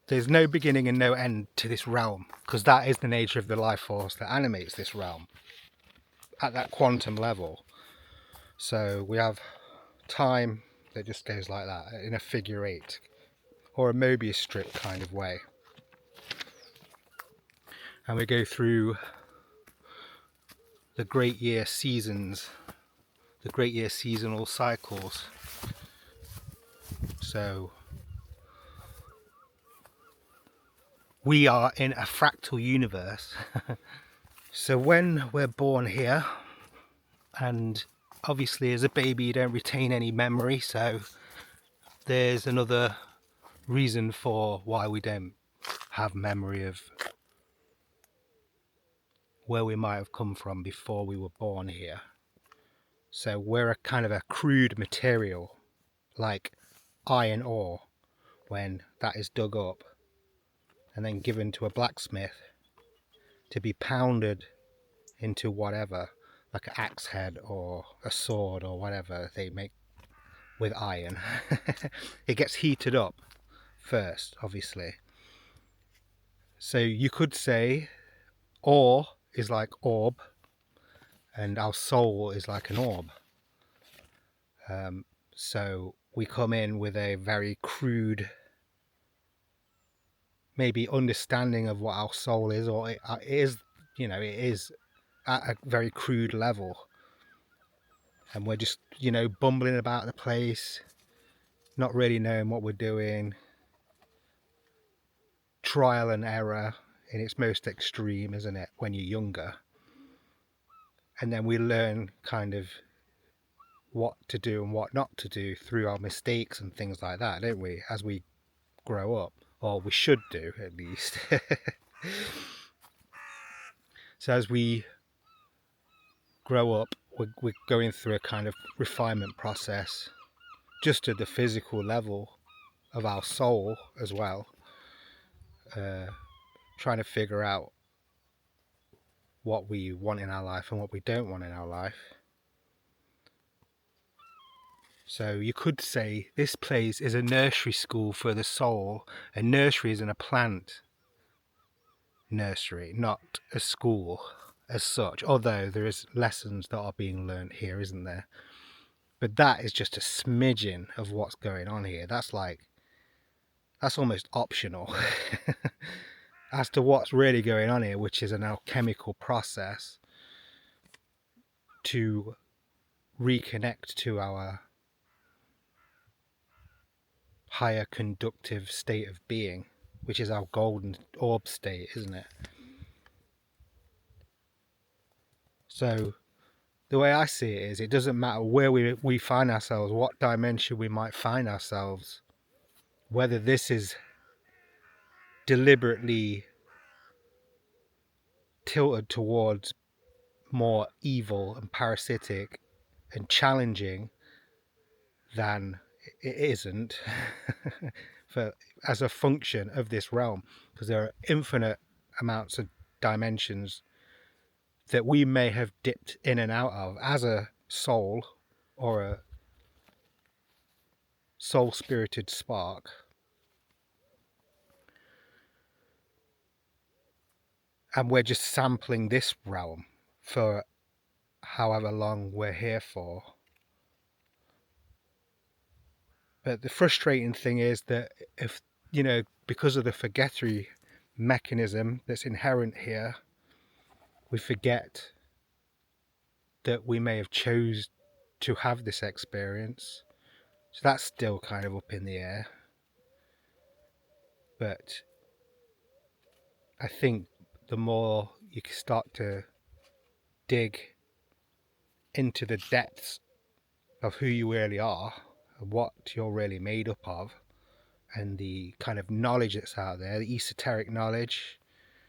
There's no beginning and no end to this realm, because that is the nature of the life force that animates this realm at that quantum level. So we have time that just goes like that in a figure eight or a Mobius strip kind of way, and we go through the great year seasons, the great year seasonal cycles. So we are in a fractal universe. So when we're born here, and obviously as a baby you don't retain any memory, so there's another reason for why we don't have memory of where we might have come from before we were born here. So we're a kind of a crude material, like iron ore, when that is dug up and then given to a blacksmith to be pounded into whatever, like an axe head or a sword or whatever they make with iron. It gets heated up first, obviously. So you could say ore is like orb and our soul is like an orb. So we come in with a very crude, maybe understanding of what our soul is, or it is, it is at a very crude level. And we're just, bumbling about the place, not really knowing what we're doing. Trial and error in its most extreme, isn't it, when you're younger? And then we learn kind of what to do and what not to do through our mistakes and things like that, don't we, as we grow up, or we should do at least. So as we grow up, we're going through a kind of refinement process, just at the physical level of our soul as well, trying to figure out what we want in our life and what we don't want in our life. So you could say this place is a nursery school for the soul. A nursery is in a plant nursery, not a school as such, although there is lessons that are being learnt here, isn't there? But that is just a smidgen of what's going on here. That's almost optional as to what's really going on here, which is an alchemical process to reconnect to our higher conductive state of being, which is our golden orb state, isn't it? So the way I see it is, it doesn't matter where we find ourselves, what dimension we might find ourselves, whether this is deliberately tilted towards more evil and parasitic and challenging than it isn't as a function of this realm, because there are infinite amounts of dimensions that we may have dipped in and out of as a soul or a soul spirited spark. And we're just sampling this realm for however long we're here for. But the frustrating thing is that if, because of the forgettery mechanism that's inherent here, we forget that we may have chose to have this experience. So that's still kind of up in the air. But I think the more you start to dig into the depths of who you really are, and what you're really made up of, and the kind of knowledge that's out there, the esoteric knowledge,